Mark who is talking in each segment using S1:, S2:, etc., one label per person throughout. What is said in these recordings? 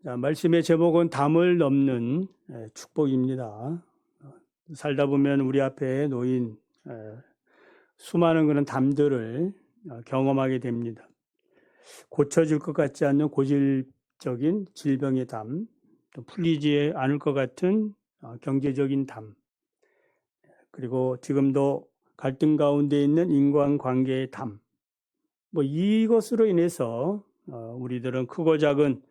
S1: 자, 말씀의 제목은 담을 넘는 축복입니다. 살다 보면 우리 앞에 놓인 수많은 그런 담들을 경험하게 됩니다. 고쳐질 것 같지 않는 고질적인 질병의 담, 또 풀리지 않을 것 같은 경제적인 담, 그리고 지금도 갈등 가운데 있는 인간관계의 담, 이것으로 인해서 우리들은 크고 작은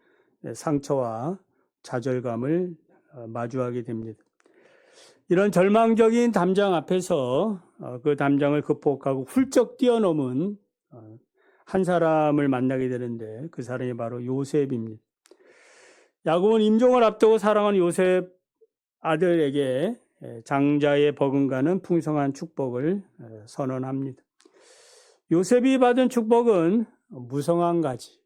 S1: 상처와 좌절감을 마주하게 됩니다. 이런 절망적인 담장 앞에서 그 담장을 극복하고 훌쩍 뛰어넘은 한 사람을 만나게 되는데 그 사람이 바로 요셉입니다. 야곱은 임종을 앞두고 사랑하는 요셉 아들에게 장자의 버금가는 풍성한 축복을 선언합니다. 요셉이 받은 축복은 무성한 가지,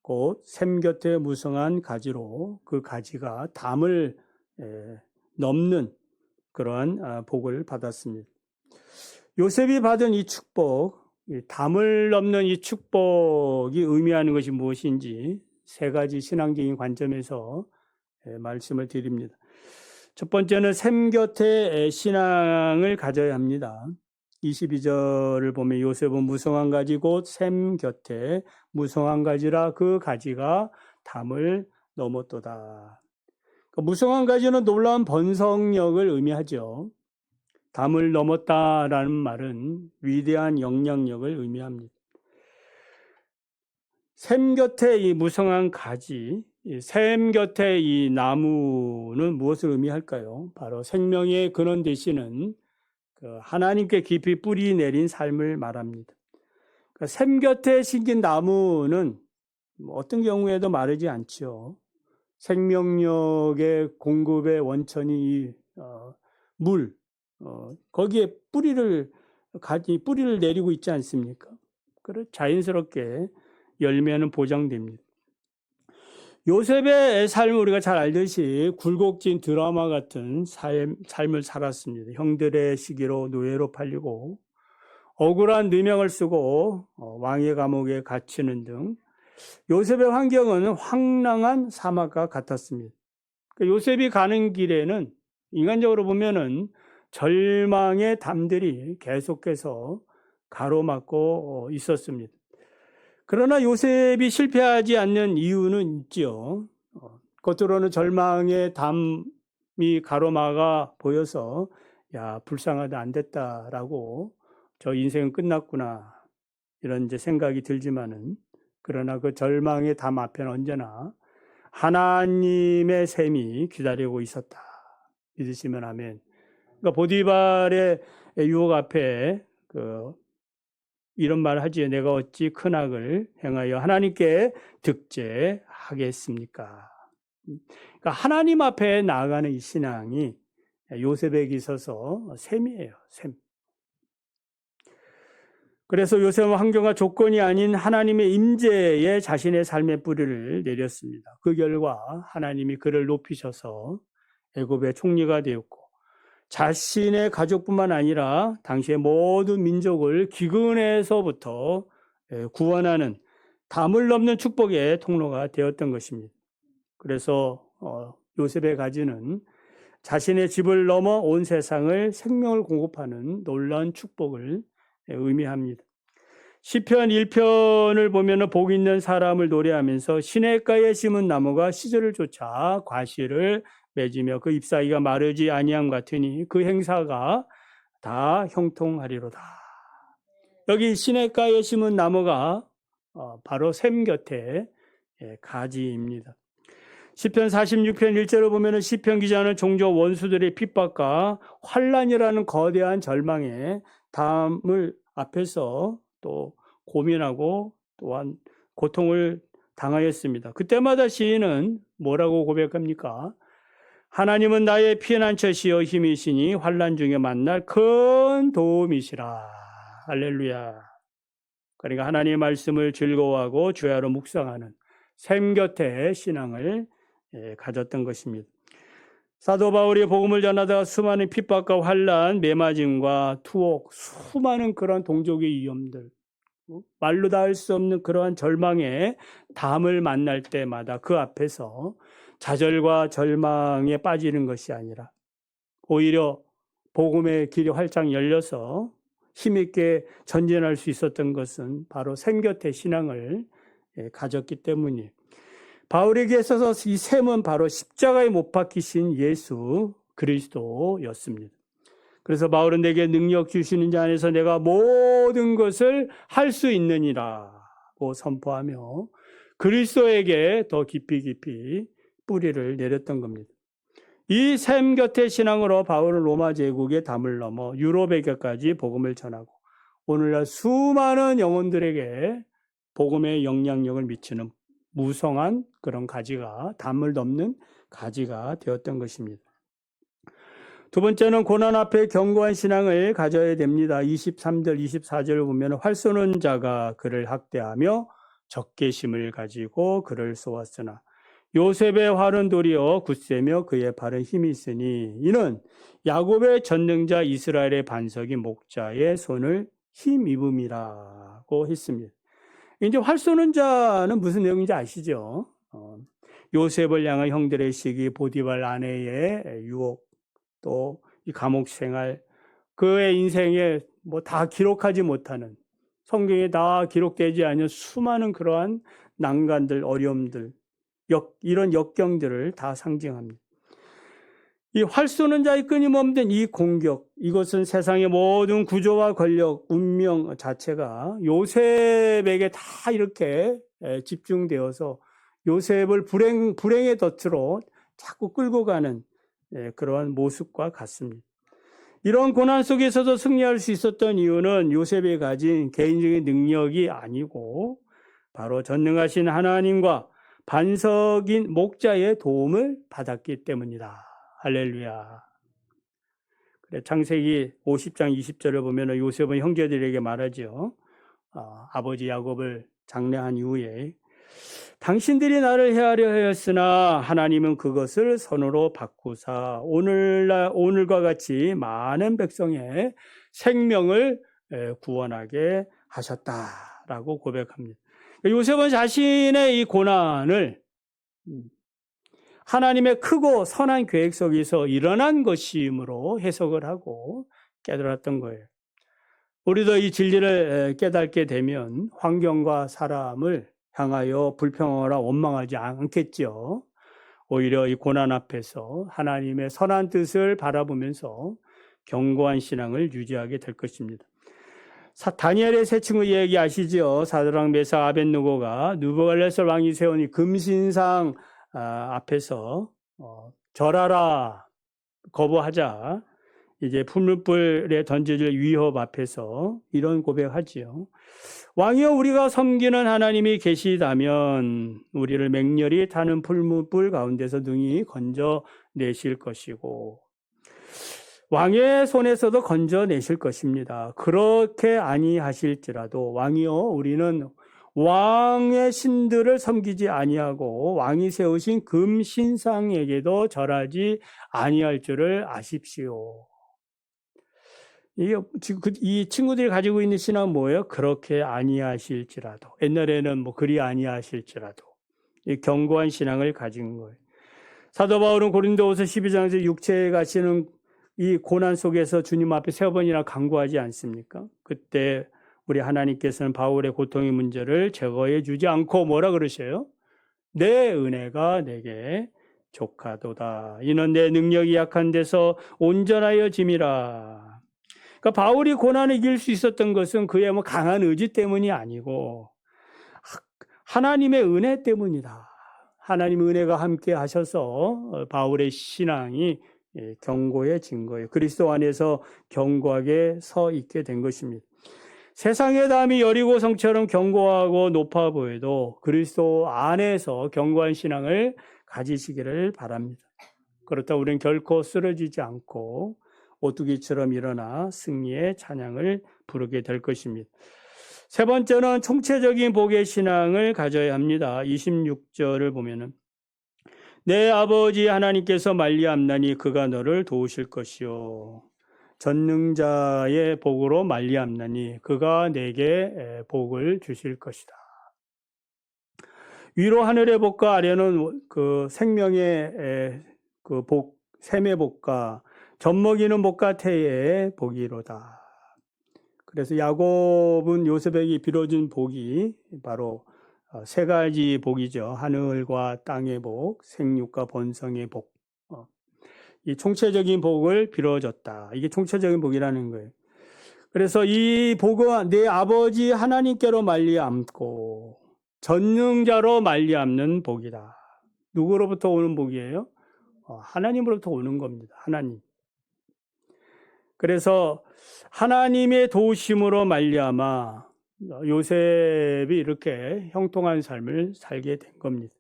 S1: 곧 샘 곁에 무성한 가지로 그 가지가 담을 넘는 그러한 복을 받았습니다. 요셉이 받은 이 축복, 담을 넘는 이 축복이 의미하는 것이 무엇인지 세 가지 신앙적인 관점에서 말씀을 드립니다. 첫 번째는 샘 곁에 신앙을 가져야 합니다. 22절을 보면 요셉은 무성한 가지 곧 샘 곁에 무성한 가지라 그 가지가 담을 넘었도다. 무성한 가지는 놀라운 번성력을 의미하죠. 담을 넘었다라는 말은 위대한 영향력을 의미합니다. 샘 곁에 이 무성한 가지, 샘 곁에 이 나무는 무엇을 의미할까요? 바로 생명의 근원 되시는 하나님께 깊이 뿌리 내린 삶을 말합니다. 샘 곁에 심긴 나무는 어떤 경우에도 마르지 않죠. 생명력의 공급의 원천이 물, 거기에 뿌리를 내리고 있지 않습니까? 그래 자연스럽게 열매는 보장됩니다. 요셉의 삶을 우리가 잘 알듯이 굴곡진 드라마 같은 삶을 살았습니다. 형들의 시기로 노예로 팔리고 억울한 누명을 쓰고 왕의 감옥에 갇히는 등 요셉의 환경은 황량한 사막과 같았습니다. 요셉이 가는 길에는 인간적으로 보면은 절망의 담들이 계속해서 가로막고 있었습니다. 그러나 요셉이 실패하지 않는 이유는 있지요. 겉으로는 절망의 담이 가로막아 보여서 야, 불쌍하다, 안 됐다라고 저 인생은 끝났구나 이런 이제 생각이 들지만은 그러나 그 절망의 담 앞에는 언제나 하나님의 셈이 기다리고 있었다. 믿으시면 아멘. 그러니까 보디발의 유혹 앞에 이런 말을 하지요. 내가 어찌 큰 악을 행하여 하나님께 득죄하겠습니까? 그러니까 하나님 앞에 나아가는 이 신앙이 요셉에게 있어서 셈이에요. 셈. 그래서 요셉은 환경과 조건이 아닌 하나님의 임재에 자신의 삶의 뿌리를 내렸습니다. 그 결과 하나님이 그를 높이셔서 애굽의 총리가 되었고 자신의 가족뿐만 아니라 당시의 모든 민족을 기근에서부터 구원하는 담을 넘는 축복의 통로가 되었던 것입니다. 그래서 요셉의 가지는 자신의 집을 넘어 온 세상을 생명을 공급하는 놀라운 축복을 의미합니다. 시편 1편을 보면 복 있는 사람을 노래하면서 시냇가에 심은 나무가 시절을 쫓아 과실을 맺으며 그 잎사귀가 마르지 아니함 같으니 그 행사가 다 형통하리로다. 여기 시냇가에 심은 나무가 바로 샘 곁에 가지입니다. 시편 46편 1절을 보면 시편 기자는 종종 원수들의 핍박과 환난이라는 거대한 절망의 담을 앞에서 또 고민하고 또한 고통을 당하였습니다. 그때마다 시인은 뭐라고 고백합니까? 하나님은 나의 피난처시여 힘이시니 환난 중에 만날 큰 도움이시라. 할렐루야. 그러니까 하나님의 말씀을 즐거워하고 주야로 묵상하는 샘 곁에 신앙을 가졌던 것입니다. 사도 바울이 복음을 전하다가 수많은 핍박과 환난, 매맞음과 투옥, 수많은 그런 동족의 위험들, 말로 다 할 수 없는 그러한 절망의 담을 만날 때마다 그 앞에서 좌절과 절망에 빠지는 것이 아니라 오히려 복음의 길이 활짝 열려서 힘있게 전진할 수 있었던 것은 바로 샘곁의 신앙을 가졌기 때문이에요. 바울에게 있어서 이 샘은 바로 십자가에 못 박히신 예수 그리스도였습니다. 그래서 바울은 내게 능력 주시는 자 안에서 내가 모든 것을 할 수 있느니라고 선포하며 그리스도에게 더 깊이 뿌리를 내렸던 겁니다. 이 샘 곁의 신앙으로 바울은 로마 제국의 담을 넘어 유럽에게까지 복음을 전하고 오늘날 수많은 영혼들에게 복음의 영향력을 미치는 무성한 그런 가지가, 담을 넘는 가지가 되었던 것입니다. 두 번째는 고난 앞에 견고한 신앙을 가져야 됩니다. 23절, 24절을 보면 활 쏘는 자가 그를 학대하며 적개심을 가지고 그를 쏘았으나 요셉의 활은 도리어 굳세며 그의 발은 힘이 있으니 이는 야곱의 전능자 이스라엘의 반석인 목자의 손을 힘입음이라고 했습니다. 이제 활 쏘는 자는 무슨 내용인지 아시죠? 요셉을 향한 형들의 시기, 보디발 아내의 유혹, 또 이 감옥 생활, 그의 인생에 뭐 다 기록하지 못하는, 성경에 다 기록되지 않은 수많은 그러한 난관들, 어려움들, 이런 역경들을 다 상징합니다. 이 활 쏘는 자의 끊임없는 이 공격, 이것은 세상의 모든 구조와 권력, 운명 자체가 요셉에게 다 이렇게 집중되어서 요셉을 불행의 덫으로 자꾸 끌고 가는 그러한 모습과 같습니다. 이런 고난 속에서도 승리할 수 있었던 이유는 요셉이 가진 개인적인 능력이 아니고 바로 전능하신 하나님과 반석인 목자의 도움을 받았기 때문이다. 할렐루야. 그래, 창세기 50장 20절을 보면 요셉은 형제들에게 말하죠. 아버지 야곱을 장례한 이후에 당신들이 나를 해하려 하였으나 하나님은 그것을 선으로 바꾸사 오늘과 같이 많은 백성의 생명을 구원하게 하셨다라고 고백합니다. 요셉은 자신의 이 고난을 하나님의 크고 선한 계획 속에서 일어난 것이므로 해석을 하고 깨달았던 거예요. 우리도 이 진리를 깨닫게 되면 환경과 사람을 향하여 불평하거나 원망하지 않겠죠. 오히려 이 고난 앞에서 하나님의 선한 뜻을 바라보면서 견고한 신앙을 유지하게 될 것입니다. 다니엘의 세 친구 이야기 아시죠? 사드락, 메삭, 아벳느고가 느부갓네살 왕이 세운 이 금신상 앞에서 절하라 거부하자 이제 풀무불에 던져질 위협 앞에서 이런 고백하지요. 왕이여, 우리가 섬기는 하나님이 계시다면 우리를 맹렬히 타는 풀무불 가운데서 능히 건져내실 것이고 왕의 손에서도 건져내실 것입니다. 그렇게 아니하실지라도 왕이여, 우리는 왕의 신들을 섬기지 아니하고 왕이 세우신 금신상에게도 절하지 아니할 줄을 아십시오. 이 친구들이 가지고 있는 신앙은 뭐예요? 그렇게 아니하실지라도. 옛날에는 뭐 그리 아니하실지라도. 이 견고한 신앙을 가진 거예요. 사도 바울은 고린도후서 12장에서 육체에 가시는 이 고난 속에서 주님 앞에 3번이나 간구하지 않습니까? 그때 우리 하나님께서는 바울의 고통의 문제를 제거해 주지 않고 뭐라 그러셔요? 내 은혜가 내게 족하도다. 이는 내 능력이 약한 데서 온전하여 짐이라. 그러니까 바울이 고난을 이길 수 있었던 것은 그의 뭐 강한 의지 때문이 아니고 하나님의 은혜 때문이다. 하나님의 은혜가 함께 하셔서 바울의 신앙이 견고해진 거예요. 그리스도 안에서 견고하게 서 있게 된 것입니다. 세상의 담이 여리고 성처럼 견고하고 높아 보여도 그리스도 안에서 견고한 신앙을 가지시기를 바랍니다. 그렇다 우리는 결코 쓰러지지 않고 오뚜기처럼 일어나 승리의 찬양을 부르게 될 것입니다. 세 번째는 총체적인 복의 신앙을 가져야 합니다. 26절을 보면은 내 아버지 하나님께서 말리암나니 그가 너를 도우실 것이요. 전능자의 복으로 말미암나니 그가 내게 복을 주실 것이다. 위로 하늘의 복과 아래는 그 생명의 그 복, 샘의 복과 젖먹이는 복과 태의 복이로다. 그래서 야곱은 요셉에게 빌어준 복이 바로 세 가지 복이죠. 하늘과 땅의 복, 생육과 번성의 복. 이 총체적인 복을 빌어줬다. 이게 총체적인 복이라는 거예요. 그래서 이 복은 내 아버지 하나님께로 말미암고 전능자로 말미암는 복이다. 누구로부터 오는 복이에요? 하나님으로부터 오는 겁니다. 하나님. 그래서 하나님의 도우심으로 말미암아 요셉이 이렇게 형통한 삶을 살게 된 겁니다.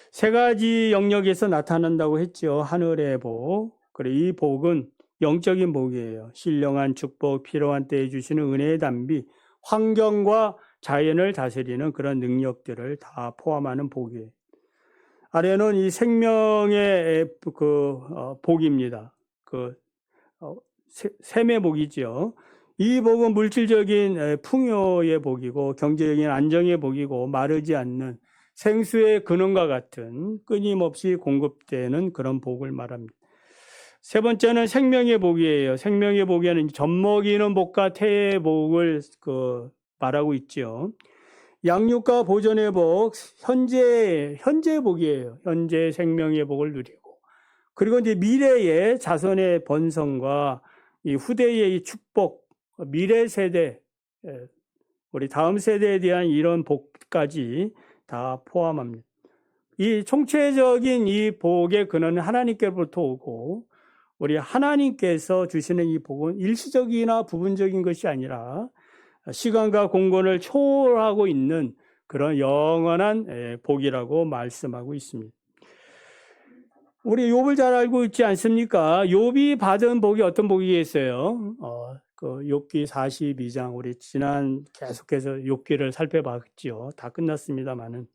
S1: 세 가지 영역에서 나타난다고 했죠. 하늘의 복. 그리고 이 복은 영적인 복이에요. 신령한 축복, 필요한 때에 주시는 은혜의 담비, 환경과 자연을 다스리는 그런 능력들을 다 포함하는 복이에요. 아래는 이 생명의 복입니다. 샘의 복이죠. 이 복은 물질적인 풍요의 복이고 경제적인 안정의 복이고 마르지 않는 생수의 근원과 같은 끊임없이 공급되는 그런 복을 말합니다. 세 번째는 생명의 복이에요. 생명의 복에는 젖먹이는 복과 태의 복을 말하고 있죠. 양육과 보존의 복, 현재의 복이에요. 현재 생명의 복을 누리고. 그리고 이제 미래의 자손의 번성과 이 후대의 이 축복, 미래 세대, 우리 다음 세대에 대한 이런 복까지 다 포함합니다. 이 총체적인 이 복의 근원은 하나님께로부터 오고 우리 하나님께서 주시는 이 복은 일시적이나 부분적인 것이 아니라 시간과 공간을 초월하고 있는 그런 영원한 복이라고 말씀하고 있습니다. 우리 욥을 잘 알고 있지 않습니까? 욥이 받은 복이 어떤 복이겠어요? 욥기 42장 우리 지난 계속해서 욥기를 살펴봤죠. 다 끝났습니다만은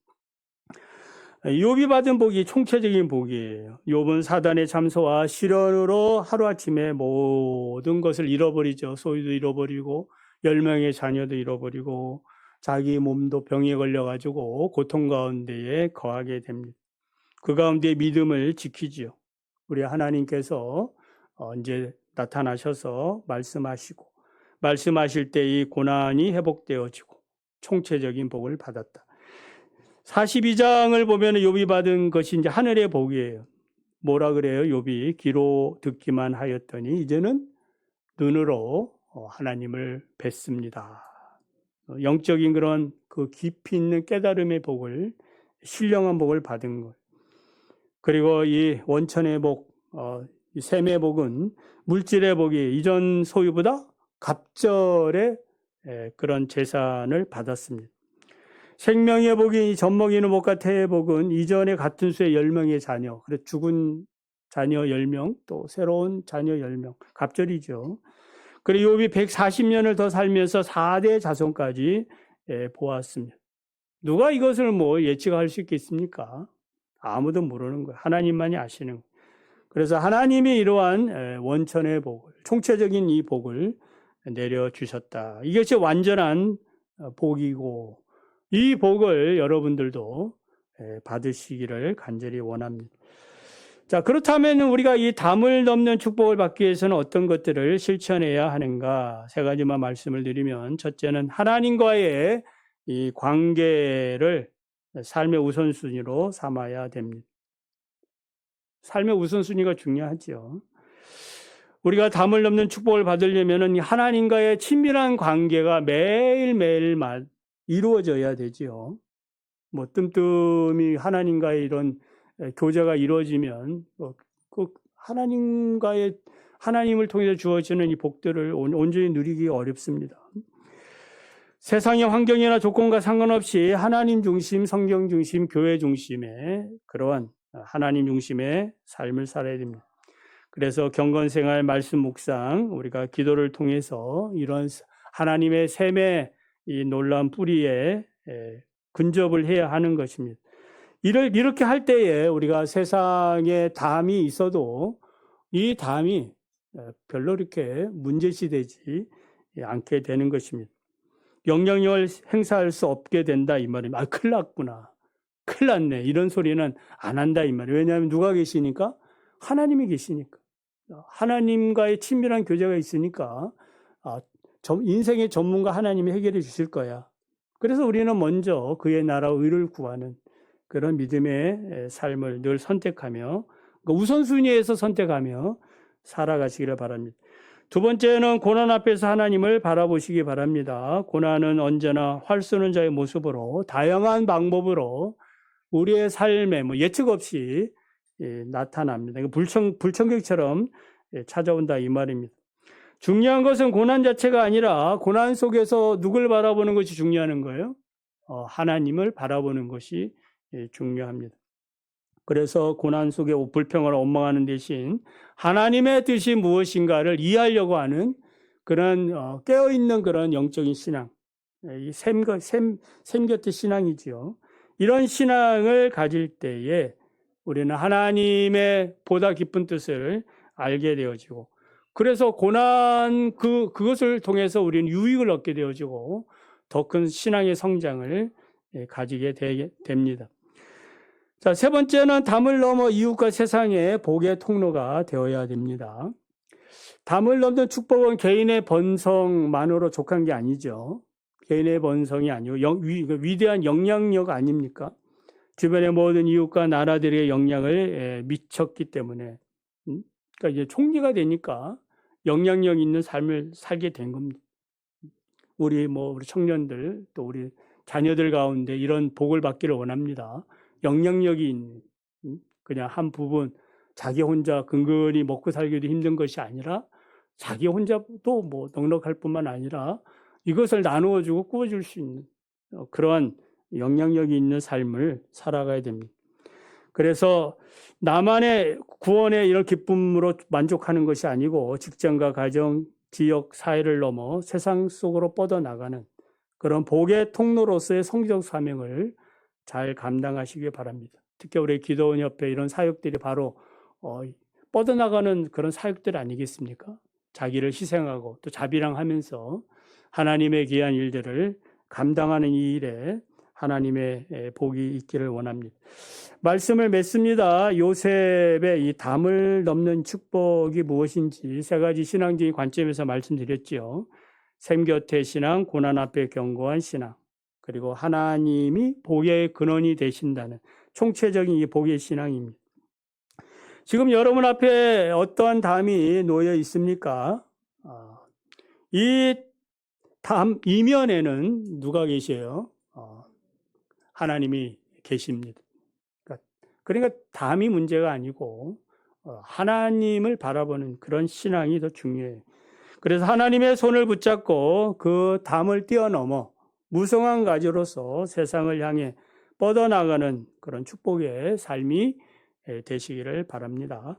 S1: 욥이 받은 복이 총체적인 복이에요. 욥은 사단의 참소와 시련으로 하루아침에 모든 것을 잃어버리죠. 소유도 잃어버리고 10명의 자녀도 잃어버리고 자기 몸도 병에 걸려가지고 고통 가운데에 거하게 됩니다. 그 가운데 믿음을 지키지요. 우리 하나님께서 이제 나타나셔서 말씀하실 때 이 고난이 회복되어지고 총체적인 복을 받았다. 42장을 보면 욥이 받은 것이 이제 하늘의 복이에요. 뭐라 그래요? 욥이 귀로 듣기만 하였더니 이제는 눈으로 하나님을 뵙습니다. 영적인 그런 그 깊이 있는 깨달음의 복을, 신령한 복을 받은 것. 그리고 이 원천의 복, 이 샘의 복은 물질의 복이 이전 소유보다 갑절의 그런 재산을 받았습니다. 생명의 복이 젖먹이는 복과 태의 복은 이전의 같은 수의 10명의 자녀, 그래서 죽은 자녀 10명, 또 새로운 자녀 10명, 갑절이죠. 그리고 욥이 140년을 더 살면서 4대 자손까지 보았습니다. 누가 이것을 예측할 수 있겠습니까? 아무도 모르는 거예요. 하나님만이 아시는 거예요. 그래서 하나님이 이러한 원천의 복을, 총체적인 이 복을 내려주셨다. 이것이 완전한 복이고 이 복을 여러분들도 받으시기를 간절히 원합니다. 자, 그렇다면 우리가 이 담을 넘는 축복을 받기 위해서는 어떤 것들을 실천해야 하는가? 세 가지만 말씀을 드리면, 첫째는 하나님과의 이 관계를 삶의 우선순위로 삼아야 됩니다. 삶의 우선순위가 중요하죠. 우리가 담을 넘는 축복을 받으려면 하나님과의 친밀한 관계가 매일매일 이루어져야 되지요. 뜸뜸이 하나님과의 이런 교제가 이루어지면 하나님을 통해서 주어지는 이 복들을 온전히 누리기 어렵습니다. 세상의 환경이나 조건과 상관없이 하나님 중심, 성경 중심, 교회 중심의 그러한 하나님 중심의 삶을 살아야 됩니다. 그래서 경건생활, 말씀 묵상, 우리가 기도를 통해서 이런 하나님의 샘의 이 놀라운 뿌리에 근접을 해야 하는 것입니다. 이렇게 할 때에 우리가 세상에 담이 있어도 이 담이 별로 이렇게 문제시되지 않게 되는 것입니다. 영향력을 행사할 수 없게 된다 이 말입니다. 아, 큰일 났구나. 큰일 났네. 이런 소리는 안 한다 이 말이에요. 왜냐하면 누가 계시니까? 하나님이 계시니까. 하나님과의 친밀한 교제가 있으니까 인생의 전문가 하나님이 해결해 주실 거야. 그래서 우리는 먼저 그의 나라와 의를 구하는 그런 믿음의 삶을 늘 선택하며 우선순위에서 선택하며 살아가시기를 바랍니다. 두 번째는 고난 앞에서 하나님을 바라보시기 바랍니다. 고난은 언제나 활 쏘는 자의 모습으로 다양한 방법으로 우리의 삶에 예측 없이 나타납니다. 불청객처럼 찾아온다 이 말입니다. 중요한 것은 고난 자체가 아니라 고난 속에서 누굴 바라보는 것이 중요한 거예요. 하나님을 바라보는 것이 중요합니다. 그래서 고난 속에 불평을 원망하는 대신 하나님의 뜻이 무엇인가를 이해하려고 하는 그런 깨어있는 그런 영적인 신앙, 이 샘 곁의 신앙이지요. 이런 신앙을 가질 때에 우리는 하나님의 보다 깊은 뜻을 알게 되어지고, 그래서 고난 그것을 통해서 우리는 유익을 얻게 되어지고 더 큰 신앙의 성장을 가지게 됩니다. 자, 세 번째는 담을 넘어 이웃과 세상의 복의 통로가 되어야 됩니다. 담을 넘는 축복은 개인의 번성만으로 족한 게 아니죠. 개인의 번성이 아니고 위대한 영향력 아닙니까? 주변의 모든 이웃과 나라들의 영향을 미쳤기 때문에, 그러니까 이제 총리가 되니까 영향력 있는 삶을 살게 된 겁니다. 우리 청년들 또 우리 자녀들 가운데 이런 복을 받기를 원합니다. 영향력이 있는, 그냥 한 부분 자기 혼자 근근히 먹고 살기도 힘든 것이 아니라 자기 혼자도 넉넉할 뿐만 아니라 이것을 나누어주고 꾸어줄 수 있는 그러한 영향력이 있는 삶을 살아가야 됩니다. 그래서 나만의 구원의 이런 기쁨으로 만족하는 것이 아니고 직장과 가정, 지역, 사회를 넘어 세상 속으로 뻗어나가는 그런 복의 통로로서의 성적 사명을 잘 감당하시기 바랍니다. 특히 우리 기도원 협회 이런 사역들이 바로 뻗어나가는 그런 사역들 아니겠습니까? 자기를 희생하고 또 자비랑하면서 하나님의 귀한 일들을 감당하는 이 일에 하나님의 복이 있기를 원합니다. 말씀을 맺습니다. 요셉의 이 담을 넘는 축복이 무엇인지 세 가지 신앙적인 관점에서 말씀드렸지요. 샘 곁의 신앙, 고난 앞에 견고한 신앙, 그리고 하나님이 복의 근원이 되신다는 총체적인 이 복의 신앙입니다. 지금 여러분 앞에 어떠한 담이 놓여 있습니까? 이 담 이면에는 누가 계셔요? 하나님이 계십니다. 그러니까 담이 문제가 아니고 하나님을 바라보는 그런 신앙이 더 중요해요. 그래서 하나님의 손을 붙잡고 그 담을 뛰어넘어 무성한 가지로서 세상을 향해 뻗어나가는 그런 축복의 삶이 되시기를 바랍니다.